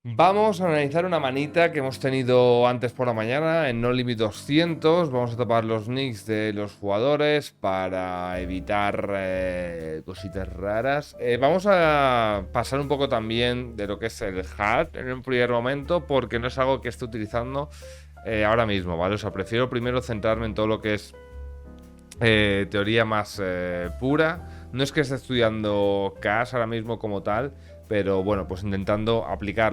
Vamos a analizar una manita que hemos tenido antes por la mañana en No Limit 200. Vamos a tapar los nicks de los jugadores para evitar cositas raras. Vamos a pasar un poco también de lo que es el HUD en un primer momento, porque no es algo que esté utilizando ahora mismo, ¿vale? O sea, prefiero primero centrarme en todo lo que es teoría más pura. No es que esté estudiando CAS ahora mismo como tal, pero bueno, pues intentando aplicar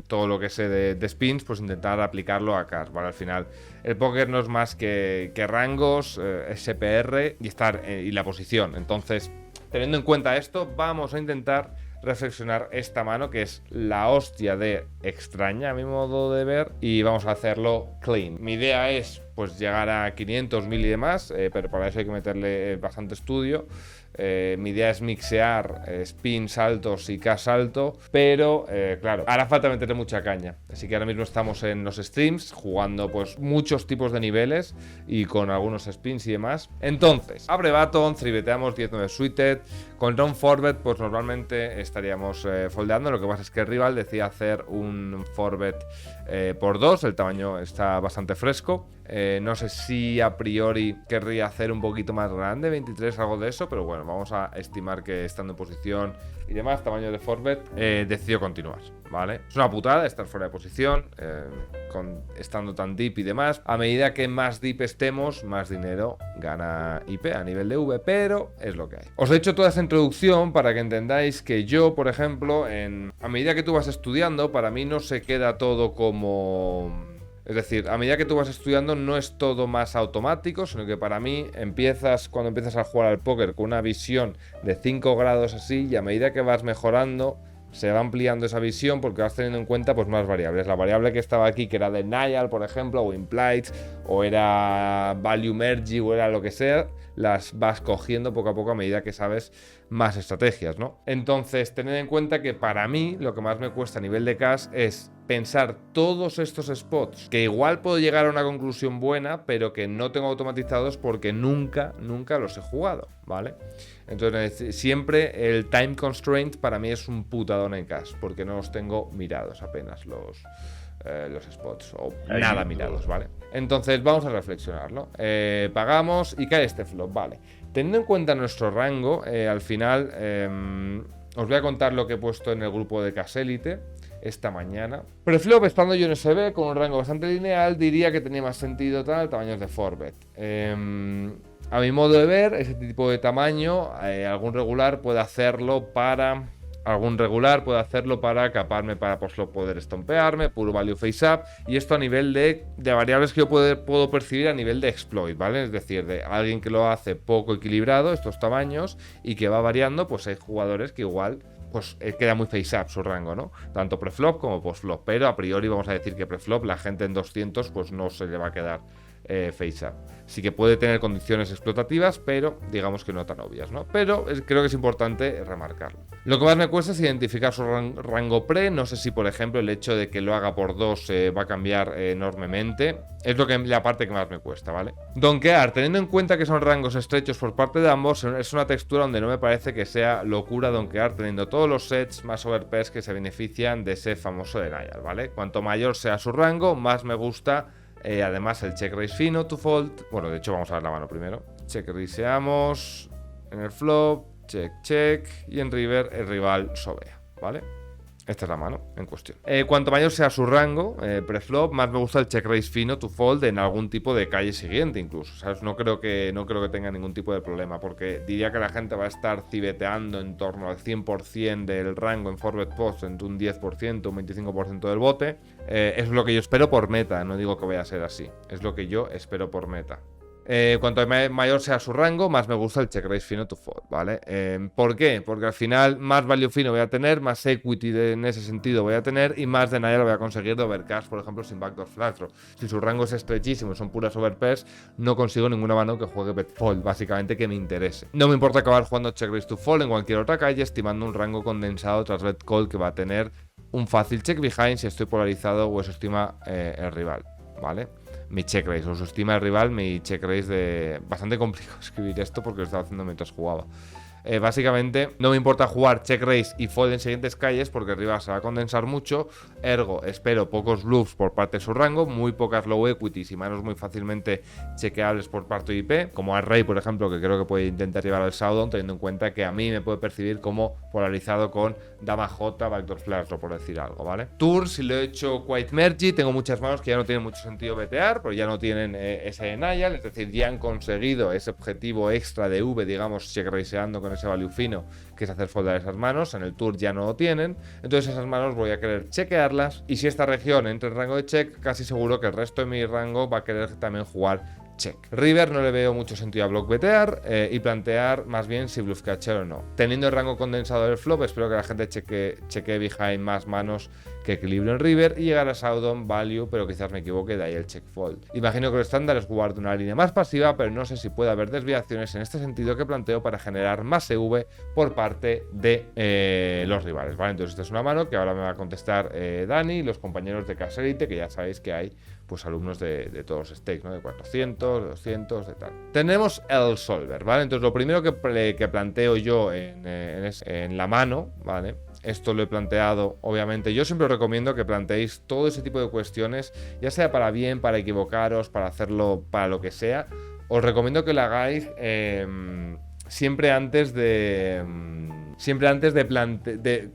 todo lo que sé de spins, pues intentar aplicarlo a CAS, ¿vale? Al final, el póker no es más que rangos, SPR y la posición. Entonces, teniendo en cuenta esto, vamos a intentar reflexionar esta mano, que es la hostia de extraña a mi modo de ver, y vamos a hacerlo clean. Mi idea es pues llegar a 500, 1000 y demás, pero para eso hay que meterle bastante estudio. Mi idea es mixear spins altos y K alto, pero claro, hará falta meterle mucha caña. Así que ahora mismo estamos en los streams jugando pues muchos tipos de niveles y con algunos spins y demás. Entonces, abre button, tribeteamos 19 suited. Contra un forbet pues normalmente estaríamos foldeando. Lo que pasa es que el rival decía hacer un forbet por 2, el tamaño está bastante fresco. No sé si a priori querría hacer un poquito más grande, 23, algo de eso, pero bueno, vamos a estimar que estando en posición y demás, tamaño de forbet, decidió continuar, ¿vale? Es una putada estar fuera de posición, estando tan deep y demás. A medida que más deep estemos, más dinero gana IP a nivel de V, pero es lo que hay. Os he hecho toda esta introducción para que entendáis que yo, por ejemplo, a medida que tú vas estudiando, para mí no se queda todo como... Es decir, a medida que tú vas estudiando no es todo más automático, sino que para mí cuando empiezas a jugar al póker con una visión de 5 grados así, y a medida que vas mejorando se va ampliando esa visión porque vas teniendo en cuenta pues más variables. La variable que estaba aquí, que era denial, por ejemplo, o implied, o era value merge, o era lo que sea, las vas cogiendo poco a poco a medida que sabes más estrategias, ¿no? Entonces, tened en cuenta que para mí lo que más me cuesta a nivel de cash es pensar todos estos spots, que igual puedo llegar a una conclusión buena, pero que no tengo automatizados porque nunca los he jugado, ¿vale? Entonces, siempre el time constraint para mí es un putadón en cash, porque no los tengo mirados apenas los spots, o nada mirados, ¿vale? Entonces, vamos a reflexionarlo. Pagamos y cae este flop, ¿vale? Teniendo en cuenta nuestro rango, al final os voy a contar lo que he puesto en el grupo de Cash Elite esta mañana. Preflop, estando yo en SB con un rango bastante lineal, diría que tenía más sentido tamaños de forbet. A mi modo de ver, ese tipo de tamaño, algún regular puede hacerlo para caparme, para poslop poder estompearme, puro value face up, y esto a nivel de variables que yo puedo percibir a nivel de exploit, ¿vale? Es decir, de alguien que lo hace poco equilibrado, estos tamaños, y que va variando, pues hay jugadores que igual pues queda muy face up su rango, ¿no? Tanto preflop como postflop, pero a priori vamos a decir que preflop, la gente en 200 pues no se le va a quedar face up. Sí que puede tener condiciones explotativas, pero digamos que no tan obvias, ¿no? Pero creo que es importante remarcarlo. Lo que más me cuesta es identificar su rango pre. No sé si, por ejemplo, el hecho de que lo haga por 2 va a cambiar enormemente. Es la parte que más me cuesta, ¿vale? Donkear, teniendo en cuenta que son rangos estrechos por parte de ambos, es una textura donde no me parece que sea locura donkear, teniendo todos los sets más overpairs que se benefician de ese famoso denial, ¿vale? Cuanto mayor sea su rango, más me gusta. Además, el check raise fino to fold. Bueno, de hecho, vamos a ver la mano primero. Check raiseamos en el flop, check, y en river el rival sobea, ¿vale? Esta es la mano en cuestión. Cuanto mayor sea su rango, preflop, más me gusta el check raise fino to fold en algún tipo de calle siguiente incluso, ¿sabes? No creo que tenga ningún tipo de problema, porque diría que la gente va a estar cibeteando en torno al 100% del rango en forward post, entre un 10%, un 25% del bote. Es lo que yo espero por meta, no digo que vaya a ser así, es lo que yo espero por meta. Cuanto mayor sea su rango, más me gusta el check raise fino to fold, ¿vale? ¿Por qué? Porque al final más value fino voy a tener, más equity en ese sentido voy a tener, y más de nadie lo voy a conseguir de overcash, por ejemplo, sin backdoor flat draw. Si su rango es estrechísimo y son puras overpairs, no consigo ninguna mano que juegue bet fold, básicamente que me interese. No me importa acabar jugando check raise to fold en cualquier otra calle, estimando un rango condensado tras bet call que va a tener un fácil check behind si estoy polarizado o eso estima el rival, ¿vale? Mi check raise, o estima el rival, mi check raise de... Bastante complicado escribir esto porque lo estaba haciendo mientras jugaba. básicamente no me importa jugar check raise y fold en siguientes calles porque el rival se va a condensar mucho, ergo espero pocos bluffs por parte de su rango, muy pocas low equities y manos muy fácilmente chequeables por parte de IP, como al rey por ejemplo, que creo que puede intentar llevar al showdown, teniendo en cuenta que a mí me puede percibir como polarizado con dama J, backdoor flash, por decir algo, ¿vale? Tour, si lo he hecho quite mergy, tengo muchas manos que ya no tienen mucho sentido betear, pero ya no tienen ese denial, es decir, ya han conseguido ese objetivo extra de V, digamos, check raiseando con ese value fino, que es hacer foldar esas manos. En el tour ya no lo tienen, entonces esas manos voy a querer chequearlas, y si esta región entra en rango de check, casi seguro que el resto de mi rango va a querer también jugar check. River no le veo mucho sentido a block betear y plantear más bien si bluff catcher o no. Teniendo el rango condensado del flop, espero que la gente chequee behind más manos que equilibrio en river y llegar a showdown value, pero quizás me equivoque, de ahí el check fold. Imagino que lo estándar es jugar de una línea más pasiva, pero no sé si puede haber desviaciones en este sentido que planteo para generar más EV por parte de los rivales, ¿vale? Entonces esta es una mano que ahora me va a contestar Dani y los compañeros de Casa Elite, que ya sabéis que hay pues alumnos de todos los stakes, ¿no? De 400, 200, de tal. Tenemos el solver, ¿vale? Entonces lo primero que planteo yo en la mano, ¿vale? Esto lo he planteado, obviamente. Yo siempre os recomiendo que planteéis todo ese tipo de cuestiones, ya sea para bien, para equivocaros, para hacerlo para lo que sea. Os recomiendo que lo hagáis siempre antes de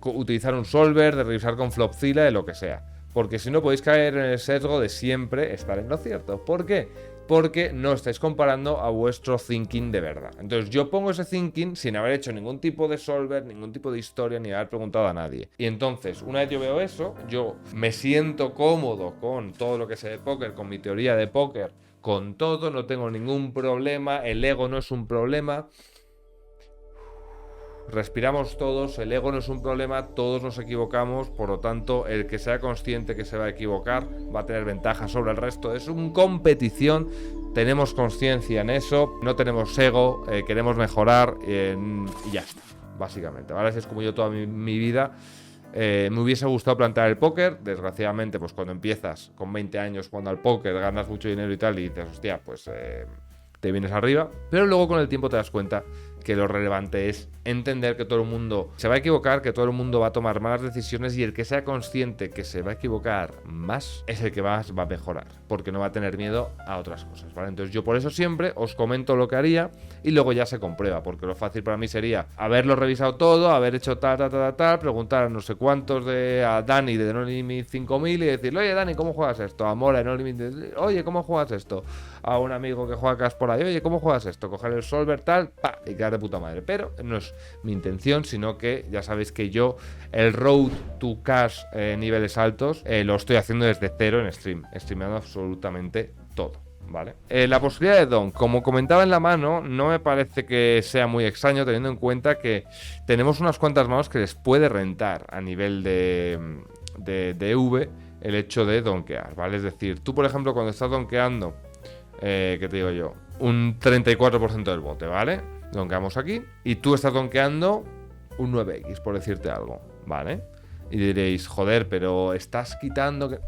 utilizar un solver, de revisar con Flopzilla, de lo que sea. Porque si no podéis caer en el sesgo de siempre estar en lo cierto. ¿Por qué? Porque no estáis comparando a vuestro thinking de verdad. Entonces yo pongo ese thinking sin haber hecho ningún tipo de solver, ningún tipo de historia, ni haber preguntado a nadie. Y entonces, una vez yo veo eso, yo me siento cómodo con todo lo que sé de póker, con mi teoría de póker, con todo, no tengo ningún problema, el ego no es un problema. Respiramos todos, el ego no es un problema, todos nos equivocamos, por lo tanto, el que sea consciente que se va a equivocar va a tener ventaja sobre el resto. Es una competición, tenemos conciencia en eso, no tenemos ego, queremos mejorar y ya está, básicamente. Ahora así es como yo toda mi vida. Me hubiese gustado plantear el póker, desgraciadamente, pues cuando empiezas con 20 años jugando al póker, ganas mucho dinero y tal, y dices, hostia, pues te vienes arriba, pero luego con el tiempo te das cuenta que lo relevante es entender que todo el mundo se va a equivocar, que todo el mundo va a tomar malas decisiones y el que sea consciente que se va a equivocar más es el que más va a mejorar, porque no va a tener miedo a otras cosas, ¿vale? Entonces yo por eso siempre os comento lo que haría y luego ya se comprueba, porque lo fácil para mí sería haberlo revisado todo, haber hecho tal, preguntar a no sé cuántos a Dani de No Limit 5000 y decirle, oye Dani, ¿cómo juegas esto? A Mora de No Limit, oye, ¿cómo juegas esto? A un amigo que juega cash por ahí, oye, ¿cómo juegas esto? Coger el solver tal, pa, y quedar de puta madre. Pero no es mi intención, sino que ya sabéis que yo el road to cash niveles altos lo estoy haciendo desde cero en stream, streameando absolutamente todo, ¿vale? La posibilidad de donk, como comentaba en la mano, no me parece que sea muy extraño, teniendo en cuenta que tenemos unas cuantas manos que les puede rentar a nivel de V el hecho de donkear, ¿vale? Es decir, tú por ejemplo cuando estás donkeando, ¿qué te digo yo? Un 34% del bote, ¿vale? Donkeamos aquí y tú estás donkeando un 9x, por decirte algo, ¿vale? Y diréis, joder, pero estás quitando que...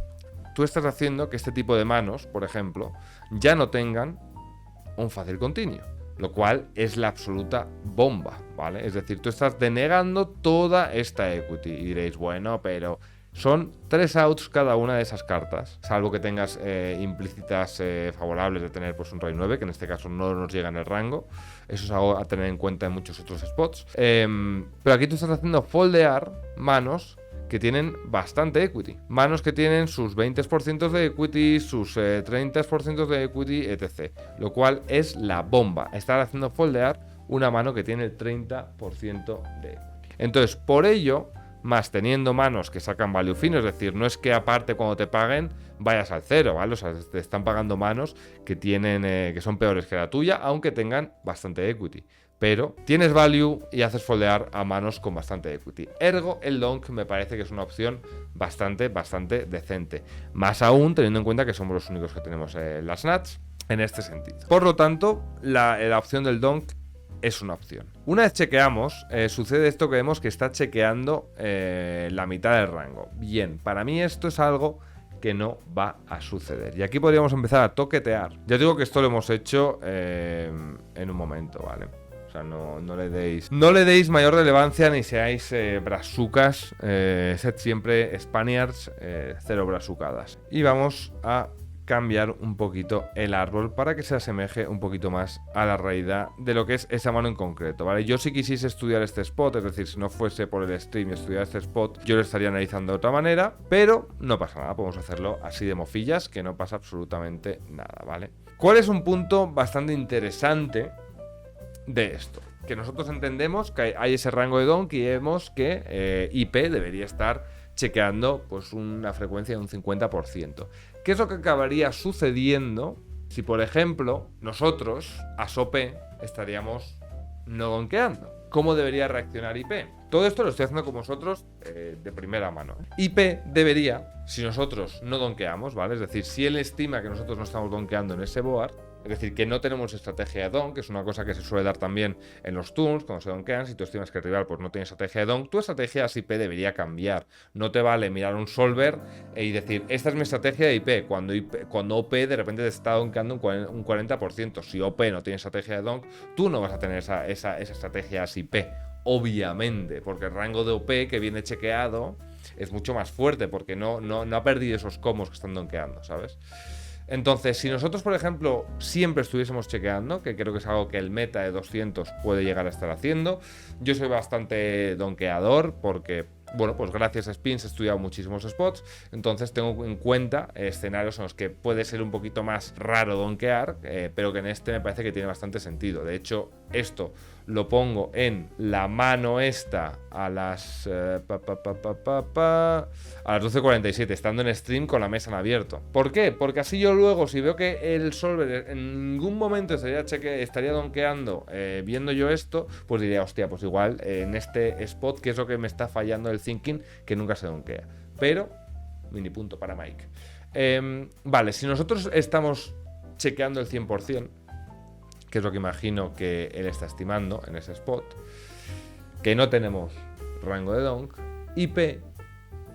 Tú estás haciendo que este tipo de manos, por ejemplo, ya no tengan un fácil continuo, lo cual es la absoluta bomba, ¿vale? Es decir, tú estás denegando toda esta equity y diréis, bueno, pero son 3 outs cada una de esas cartas, salvo que tengas implícitas favorables de tener pues un rey 9, que en este caso no nos llega en el rango. Eso es algo a tener en cuenta en muchos otros spots. Pero aquí tú estás haciendo foldear manos que tienen bastante equity. Manos que tienen sus 20% de equity, sus 30% de equity, etc. Lo cual es la bomba. Estar haciendo foldear una mano que tiene el 30% de equity. Entonces, por ello, más teniendo manos que sacan value fino, es decir, no es que aparte cuando te paguen vayas al cero, ¿vale? O sea, te están pagando manos que tienen que son peores que la tuya, aunque tengan bastante equity. Pero tienes value y haces foldear a manos con bastante equity. Ergo, el donk me parece que es una opción bastante decente. Más aún teniendo en cuenta que somos los únicos que tenemos las nuts en este sentido. Por lo tanto, la opción del donk es una opción. Una vez chequeamos, sucede esto que vemos que está chequeando la mitad del rango. Bien, para mí esto es algo que no va a suceder. Y aquí podríamos empezar a toquetear. Ya digo que esto lo hemos hecho en un momento, ¿vale? O sea, no le deis mayor relevancia ni seáis brazucas. Sed siempre Spaniards, cero brazucadas. Y vamos a cambiar un poquito el árbol para que se asemeje un poquito más a la realidad de lo que es esa mano en concreto, ¿vale? Yo si quisiese estudiar este spot, es decir, si no fuese por el stream y estudiar este spot, yo lo estaría analizando de otra manera, pero no pasa nada, podemos hacerlo así de mofillas, que no pasa absolutamente nada, ¿vale? ¿Cuál es un punto bastante interesante de esto? Que nosotros entendemos que hay ese rango de donk y vemos que IP debería estar chequeando pues una frecuencia de un 50%. ¿Qué es lo que acabaría sucediendo si, por ejemplo, nosotros, a SOP, estaríamos no donkeando? ¿Cómo debería reaccionar IP? Todo esto lo estoy haciendo con vosotros de primera mano. IP debería, si nosotros no donkeamos, ¿vale? Es decir, si él estima que nosotros no estamos donkeando en ese board, es decir, que no tenemos estrategia de donk, que es una cosa que se suele dar también en los turns, cuando se donkean. Si tú estimas que el rival pues, no tiene estrategia de donk, tu estrategia de IP debería cambiar. No te vale mirar un solver y decir, esta es mi estrategia de IP, cuando OP de repente te está donkeando un 40%. Si OP no tiene estrategia de donk, tú no vas a tener esa estrategia de IP, obviamente, porque el rango de OP que viene chequeado es mucho más fuerte, porque no ha perdido esos comos que están donkeando, ¿sabes? Entonces, si nosotros, por ejemplo, siempre estuviésemos chequeando, que creo que es algo que el meta de 200 puede llegar a estar haciendo, yo soy bastante donkeador porque, bueno, pues gracias a Spins he estudiado muchísimos spots, entonces tengo en cuenta escenarios en los que puede ser un poquito más raro donkear, pero que en este me parece que tiene bastante sentido. De hecho, esto lo pongo en la mano esta a las a las 12:47, estando en stream con la mesa en abierto. ¿Por qué? Porque así yo luego, si veo que el solver en ningún momento estaría donkeando viendo yo esto, pues diría, hostia, pues igual en este spot, ¿qué es lo que me está fallando el thinking? Que nunca se donkea. Pero, mini punto para Mike. Vale, si nosotros estamos chequeando el 100%, que es lo que imagino que él está estimando en ese spot, que no tenemos rango de donk, IP,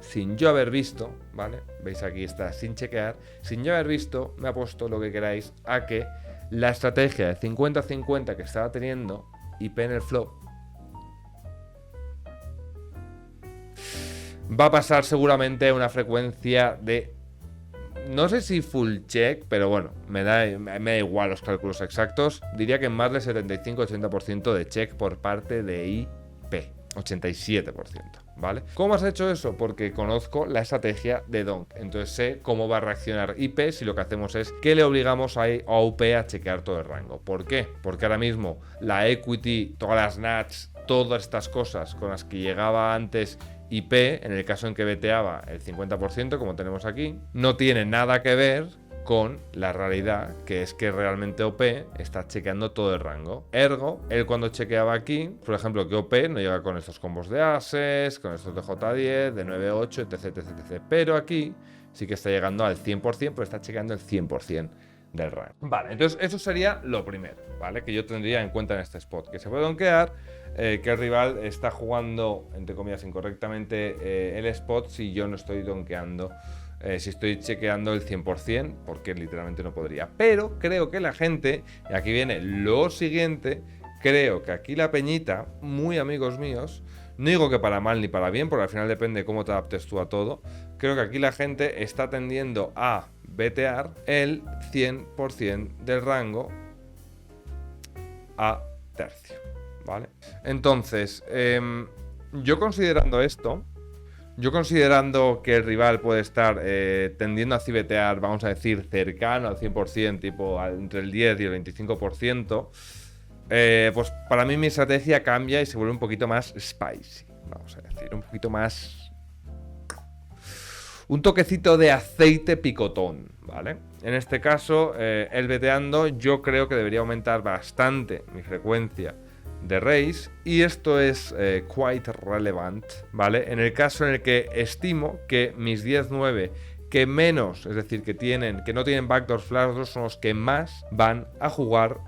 sin yo haber visto, ¿vale? Veis aquí está sin chequear, sin yo haber visto, me ha puesto lo que queráis a que la estrategia de 50-50 que estaba teniendo IP en el flop va a pasar seguramente a una frecuencia de, no sé si full check, pero bueno, me da igual los cálculos exactos. Diría que más del 75-80% de check por parte de IP. 87%, ¿vale? ¿Cómo has hecho eso? Porque conozco la estrategia de donk. Entonces sé cómo va a reaccionar IP si lo que hacemos es que le obligamos a OP a chequear todo el rango. ¿Por qué? Porque ahora mismo la equity, todas las nats, todas estas cosas con las que llegaba antes IP, en el caso en que beteaba el 50%, como tenemos aquí, no tiene nada que ver con la realidad, que es que realmente OP está chequeando todo el rango. Ergo, él cuando chequeaba aquí, por ejemplo, que OP no llega con estos combos de ases, con estos de J10, de 9-8, etc. Pero aquí sí que está llegando al 100%, pero está chequeando el 100% del rango. Vale, entonces eso sería lo primero, ¿vale? Que yo tendría en cuenta en este spot, que se puede donkear, que el rival está jugando, entre comillas, incorrectamente el spot si yo no estoy donkeando, si estoy chequeando el 100%, porque literalmente no podría. Pero creo que la gente, y aquí viene lo siguiente, creo que aquí la peñita, muy amigos míos, no digo que para mal ni para bien, porque al final depende de cómo te adaptes tú a todo, creo que aquí la gente está tendiendo a betear el 100% del rango a tercio, ¿vale? Entonces, yo considerando esto, yo considerando que el rival puede estar tendiendo a cibetear, vamos a decir, cercano al 100%, tipo entre el 10 y el 25%, pues para mí mi estrategia cambia y se vuelve un poquito más spicy, vamos a decir, un poquito más... un toquecito de aceite picotón, ¿vale? En este caso, el beteando, yo creo que debería aumentar bastante mi frecuencia de raise, y esto es quite relevant, ¿vale? En el caso en el que estimo que mis 10-9 que menos, es decir, que no tienen backdoor flash, son los que más van a jugar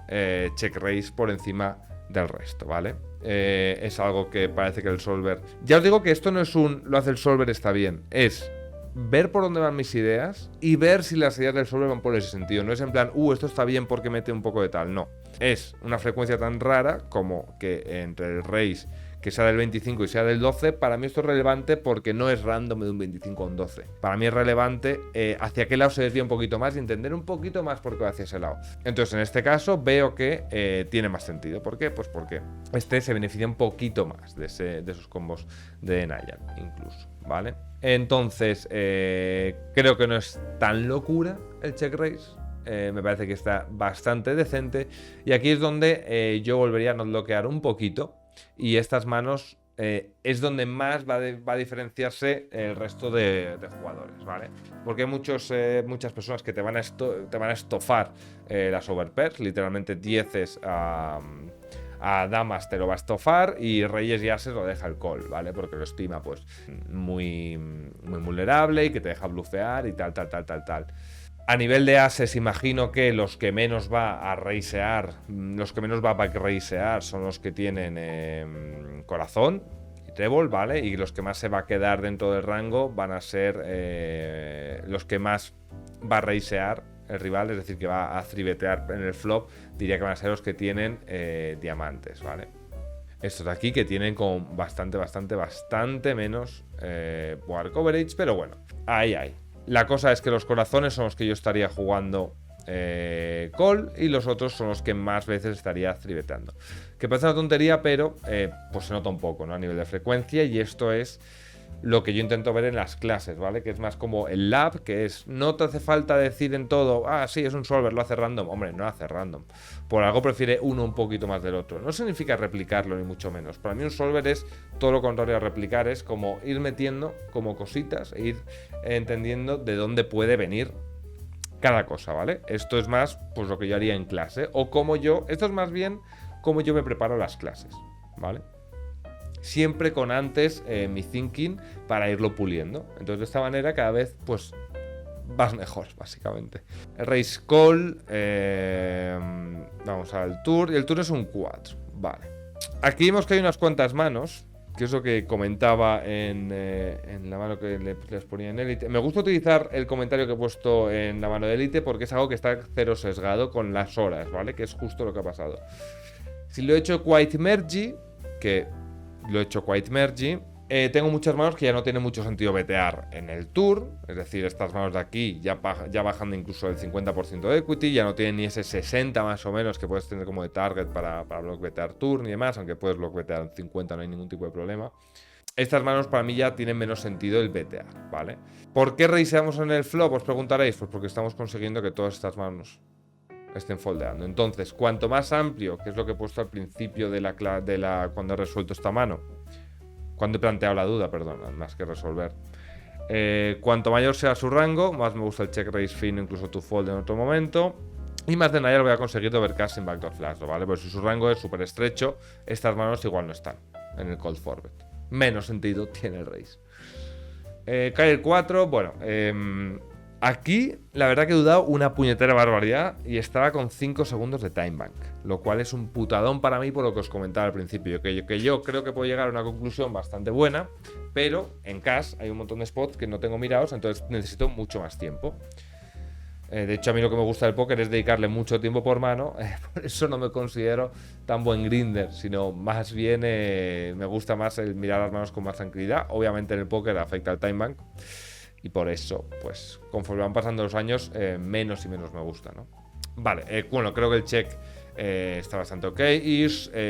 check raise por encima del resto, ¿vale? Es algo que parece que el solver... Ya os digo que esto no es lo hace el solver está bien, es ver por dónde van mis ideas y ver si las ideas del solver van por ese sentido. No es en plan, esto está bien porque mete un poco de tal, no. es una frecuencia tan rara como que entre el raise que sea del 25 y sea del 12, para mí esto es relevante porque no es random de un 25 a un 12. Para mí es relevante hacia qué lado se desvía un poquito más y entender un poquito más por qué va hacia ese lado. Entonces, en este caso, veo que tiene más sentido. ¿Por qué? Pues porque este se beneficia un poquito más de esos combos de Nayar, incluso, ¿vale? Entonces, creo que no es tan locura el check raise. Me parece que está bastante decente. Y aquí es donde yo volvería a no bloquear un poquito. Y estas manos es donde más va a diferenciarse el resto de jugadores, ¿vale? Porque hay muchas personas que te van a estofar las overpairs, literalmente 10 a damas te lo va a estofar y reyes y ases lo deja el call, ¿vale? Porque lo estima pues muy vulnerable y que te deja blufear y tal. A nivel de ases, imagino que los que menos va a reisear, los que menos va a reisear son los que tienen corazón y trébol, ¿vale? Y los que más se va a quedar dentro del rango van a ser los que más va a reisear el rival, es decir, que va a threebetear en el flop, diría que van a ser los que tienen diamantes, ¿vale? Estos de aquí que tienen con bastante menos war coverage, pero bueno, ahí. La cosa es que los corazones son los que yo estaría jugando call y los otros son los que más veces estaría threebeteando. Que parece una tontería, pero pues se nota un poco, ¿no? A nivel de frecuencia, y esto es lo que yo intento ver en las clases, ¿vale? Que es más como el lab, que es, no te hace falta decir en todo, sí, es un solver, lo hace random. Hombre, no lo hace random. Por algo prefiere uno un poquito más del otro. No significa replicarlo, ni mucho menos. Para mí un solver es todo lo contrario a replicar, es como ir metiendo como cositas e ir entendiendo de dónde puede venir cada cosa, ¿vale? Esto es más, pues lo que yo haría en clase, o esto es más bien como yo me preparo las clases, ¿vale? Siempre con antes mi thinking para irlo puliendo. Entonces de esta manera cada vez pues vas mejor, básicamente. El race call, vamos al tour, y el tour es un 4, vale. Aquí vemos que hay unas cuantas manos, que es lo que comentaba en la mano que les ponía en Elite. Me gusta utilizar el comentario que he puesto en la mano de Elite porque es algo que está cero sesgado con las horas, ¿vale? Que es justo lo que ha pasado. Si lo he hecho Quite Mergy, que lo he hecho Quite Mergy, tengo muchas manos que ya no tiene mucho sentido betear en el tour, es decir, estas manos de aquí ya bajando incluso el 50% de equity, ya no tienen ni ese 60 más o menos que puedes tener como de target para block betear tour ni demás, aunque puedes block betear en 50, no hay ningún tipo de problema. Estas manos para mí ya tienen menos sentido el betear, ¿vale? ¿Por qué reiseamos en el flop? Os preguntaréis, pues porque estamos consiguiendo que todas estas manos estén foldeando. Entonces, cuanto más amplio, que es lo que he puesto al principio cuando he resuelto esta mano, cuando he planteado la duda, perdón, más que resolver, cuanto mayor sea su rango, más me gusta el check raise fino, incluso to fold en otro momento, y más de Nayar voy a conseguir overcast sin backdoor flash, ¿vale? Pues si su rango es súper estrecho, estas manos igual no están en el cold forward. Menos sentido tiene el raise. Cae el 4, bueno, aquí, la verdad que he dudado una puñetera barbaridad y estaba con 5 segundos de time bank, lo cual es un putadón para mí por lo que os comentaba al principio, que yo creo que puedo llegar a una conclusión bastante buena, pero en cash hay un montón de spots que no tengo mirados, entonces necesito mucho más tiempo. De hecho, a mí lo que me gusta del póker es dedicarle mucho tiempo por mano, por eso no me considero tan buen grinder, sino más bien me gusta más el mirar las manos con más tranquilidad. Obviamente en el póker afecta el time bank, y por eso, pues, conforme van pasando los años, menos y menos me gusta, ¿no? Vale, bueno, creo que el check está bastante ok. Y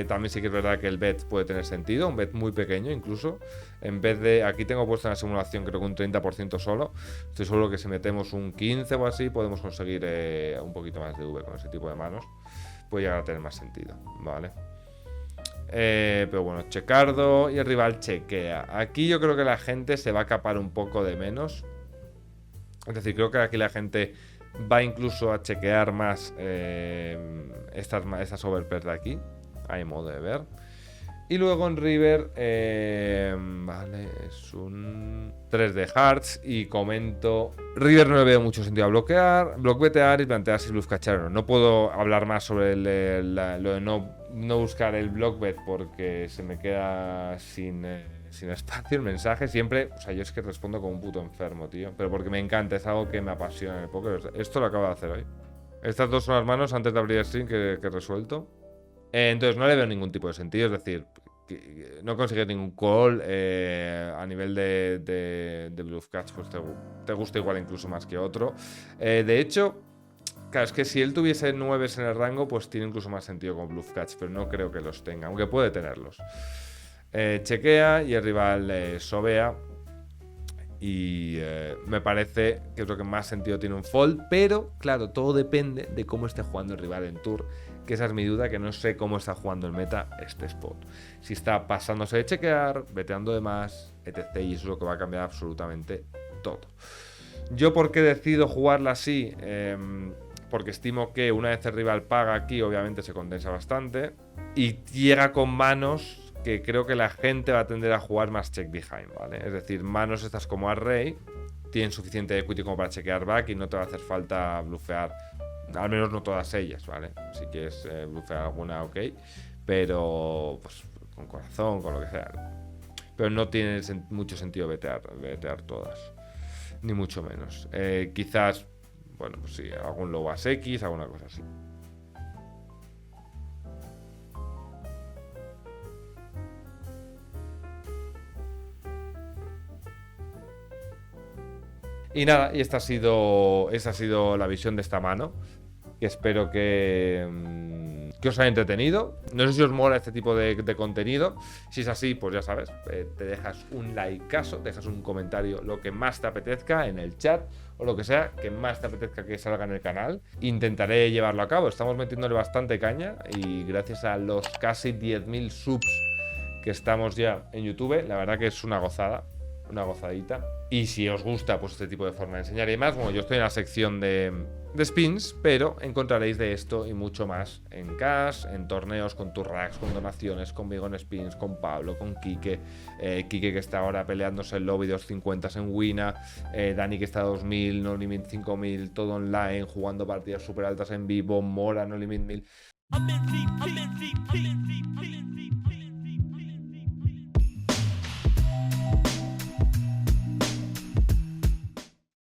también sí que es verdad que el bet puede tener sentido, un bet muy pequeño incluso. En vez de, aquí tengo puesto en la simulación creo que un 30% solo. Estoy seguro que si metemos un 15 o así, podemos conseguir un poquito más de V con ese tipo de manos. Puede llegar a tener más sentido, ¿vale? Pero bueno, checardo y el rival chequea. Aquí yo creo que la gente se va a capar un poco de menos. Es decir, creo que aquí la gente va incluso a chequear más estas overpairs de aquí. Hay modo de ver. Y luego en river, vale, es un 3 de hearts. Y comento, river no le veo mucho sentido a blockbetear y plantear si bluff cachar o no. No puedo hablar más sobre lo de no buscar el blockbet porque se me queda sin espacio el mensaje. Siempre, o sea, yo es que respondo como un puto enfermo, tío. Pero porque me encanta, es algo que me apasiona en el póker. Esto lo acabo de hacer hoy. Estas dos son las manos antes de abrir el stream que he resuelto. Entonces no le veo ningún tipo de sentido. Es decir, que no consigues ningún call a nivel de Bluff Catch, pues te gusta igual incluso más que otro. De hecho, claro, es que si él tuviese 9 en el rango, pues tiene incluso más sentido con Bluff Catch, pero no creo que los tenga, aunque puede tenerlos. Chequea y el rival sobea. Y me parece que es lo que más sentido tiene un fold, pero claro, todo depende de cómo esté jugando el rival en tour, que esa es mi duda, que no sé cómo está jugando el meta este spot. Si está pasándose de chequear, veteando de más, etc. Y eso es lo que va a cambiar absolutamente todo. Yo, ¿por qué decido jugarla así? Porque estimo que una vez el rival paga aquí, obviamente se condensa bastante y llega con manos que creo que la gente va a tender a jugar más check behind, ¿vale? Es decir, manos estas como Array tienen suficiente equity como para chequear back y no te va a hacer falta blufear, al menos no todas ellas, ¿vale? Si quieres blufear alguna, ok, pero pues con corazón, con lo que sea. Pero no tiene mucho sentido vetear todas, ni mucho menos. Quizás, bueno, pues sí, algún low as X, alguna cosa así. Y nada, y esta ha sido la visión de esta mano. Que espero que os haya entretenido. No sé si os mola este tipo de contenido. Si es así, pues ya sabes, te dejas un likeazo, dejas un comentario, lo que más te apetezca en el chat o lo que sea, que más te apetezca que salga en el canal. Intentaré llevarlo a cabo. Estamos metiéndole bastante caña y gracias a los casi 10.000 subs que estamos ya en YouTube, la verdad que es una gozada. Una gozadita. Y si os gusta pues este tipo de forma de enseñar y demás, bueno, yo estoy en la sección de spins, pero encontraréis de esto y mucho más en cash, en torneos, con Turrax, con donaciones, conmigo en spins, con Pablo, con Quique, Quique que está ahora peleándose el lobby 250 en Wina, Dani que está a 2000, No Limit 5000, todo online, jugando partidas súper altas en vivo, Mora, No Limit 1000.